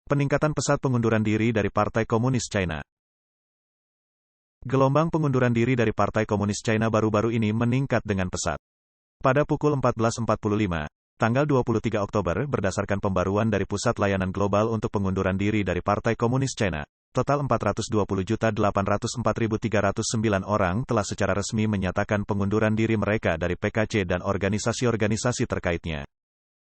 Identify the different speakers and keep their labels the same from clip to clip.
Speaker 1: Peningkatan pesat pengunduran diri dari Partai Komunis China. Gelombang pengunduran diri dari Partai Komunis China baru-baru ini meningkat dengan pesat. Pada pukul 14.45, tanggal 23 Oktober, berdasarkan pembaruan dari Pusat Layanan Global untuk Pengunduran Diri dari Partai Komunis China, total 420.804.309 orang telah secara resmi menyatakan pengunduran diri mereka dari PKC dan organisasi-organisasi terkaitnya.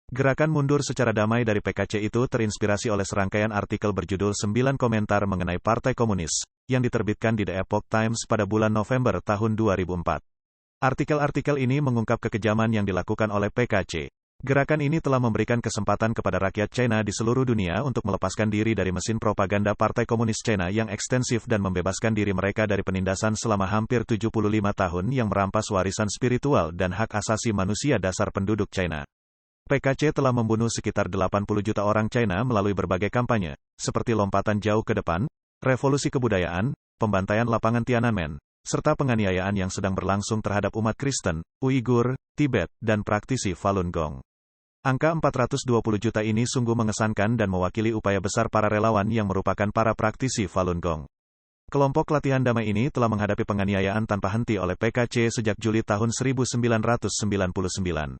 Speaker 1: Gerakan mundur secara damai dari PKC itu terinspirasi oleh serangkaian artikel berjudul 9 komentar mengenai Partai Komunis, yang diterbitkan di The Epoch Times pada bulan November tahun 2004. Artikel-artikel ini mengungkap kekejaman yang dilakukan oleh PKC. Gerakan ini telah memberikan kesempatan kepada rakyat China di seluruh dunia untuk melepaskan diri dari mesin propaganda Partai Komunis China yang ekstensif dan membebaskan diri mereka dari penindasan selama hampir 75 tahun yang merampas warisan spiritual dan hak asasi manusia dasar penduduk China. PKC telah membunuh sekitar 80 juta orang China melalui berbagai kampanye, seperti lompatan jauh ke depan, revolusi kebudayaan, pembantaian lapangan Tiananmen, serta penganiayaan yang sedang berlangsung terhadap umat Kristen, Uighur, Tibet, dan praktisi Falun Gong. Angka 420 juta ini sungguh mengesankan dan mewakili upaya besar para relawan yang merupakan para praktisi Falun Gong. Kelompok latihan damai ini telah menghadapi penganiayaan tanpa henti oleh PKC sejak Juli tahun 1999.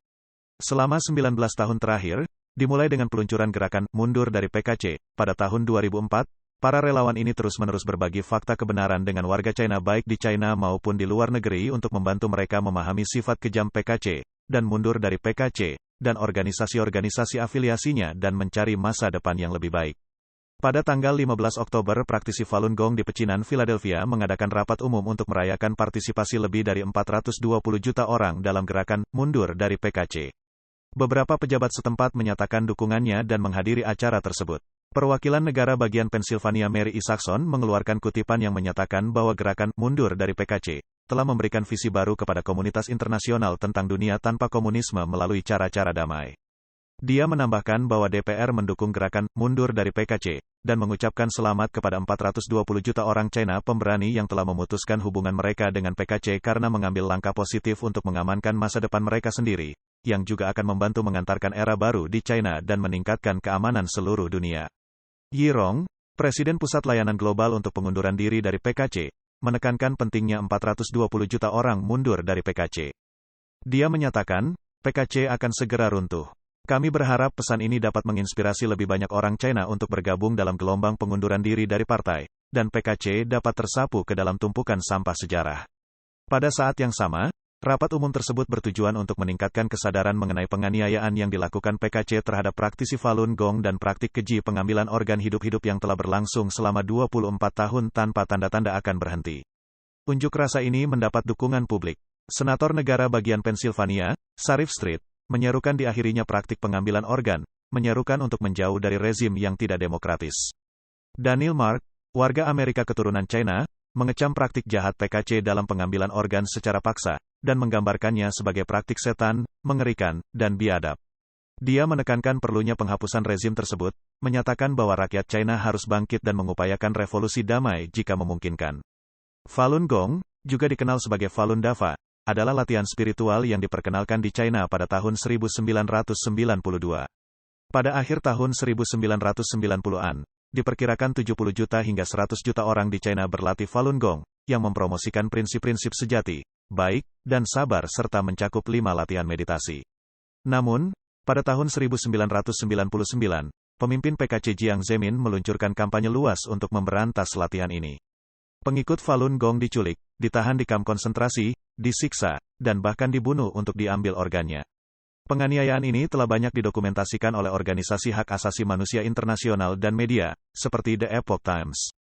Speaker 1: Selama 19 tahun terakhir, dimulai dengan peluncuran gerakan mundur dari PKC, pada tahun 2004, para relawan ini terus-menerus berbagi fakta kebenaran dengan warga China baik di China maupun di luar negeri untuk membantu mereka memahami sifat kejam PKC, dan mundur dari PKC, dan organisasi-organisasi afiliasinya dan mencari masa depan yang lebih baik. Pada tanggal 15 Oktober, praktisi Falun Gong di pecinan Philadelphia mengadakan rapat umum untuk merayakan partisipasi lebih dari 420 juta orang dalam gerakan mundur dari PKC. Beberapa pejabat setempat menyatakan dukungannya dan menghadiri acara tersebut. Perwakilan negara bagian Pennsylvania Mary Isaacson mengeluarkan kutipan yang menyatakan bahwa gerakan mundur dari PKC telah memberikan visi baru kepada komunitas internasional tentang dunia tanpa komunisme melalui cara-cara damai. Dia menambahkan bahwa DPR mendukung gerakan mundur dari PKC dan mengucapkan selamat kepada 420 juta orang China pemberani yang telah memutuskan hubungan mereka dengan PKC karena mengambil langkah positif untuk mengamankan masa depan mereka sendiri, yang juga akan membantu mengantarkan era baru di China dan meningkatkan keamanan seluruh dunia. Yi Rong, Presiden Pusat Layanan Global untuk Pengunduran Diri dari PKC, menekankan pentingnya 420 juta orang mundur dari PKC. Dia menyatakan, PKC akan segera runtuh. Kami berharap pesan ini dapat menginspirasi lebih banyak orang China untuk bergabung dalam gelombang pengunduran diri dari partai, dan PKC dapat tersapu ke dalam tumpukan sampah sejarah. Pada saat yang sama, rapat umum tersebut bertujuan untuk meningkatkan kesadaran mengenai penganiayaan yang dilakukan PKC terhadap praktisi Falun Gong dan praktik keji pengambilan organ hidup-hidup yang telah berlangsung selama 24 tahun tanpa tanda-tanda akan berhenti. Unjuk rasa ini mendapat dukungan publik. Senator negara bagian Pennsylvania, Sharif Street, menyerukan diakhirinya praktik pengambilan organ, menyerukan untuk menjauh dari rezim yang tidak demokratis. Daniel Mark, warga Amerika keturunan China, mengecam praktik jahat PKC dalam pengambilan organ secara paksa, dan menggambarkannya sebagai praktik setan, mengerikan, dan biadab. Dia menekankan perlunya penghapusan rezim tersebut, menyatakan bahwa rakyat China harus bangkit dan mengupayakan revolusi damai jika memungkinkan. Falun Gong, juga dikenal sebagai Falun Dafa, adalah latihan spiritual yang diperkenalkan di China pada tahun 1992. Pada akhir tahun 1990-an, diperkirakan 70 juta hingga 100 juta orang di China berlatih Falun Gong, yang mempromosikan prinsip-prinsip sejati, baik, dan sabar serta mencakup 5 latihan meditasi. Namun, pada tahun 1999, pemimpin PKC Jiang Zemin meluncurkan kampanye luas untuk memberantas latihan ini. Pengikut Falun Gong diculik, ditahan di kamp konsentrasi, disiksa, dan bahkan dibunuh untuk diambil organnya. Penganiayaan ini telah banyak didokumentasikan oleh organisasi hak asasi manusia internasional dan media, seperti The Epoch Times.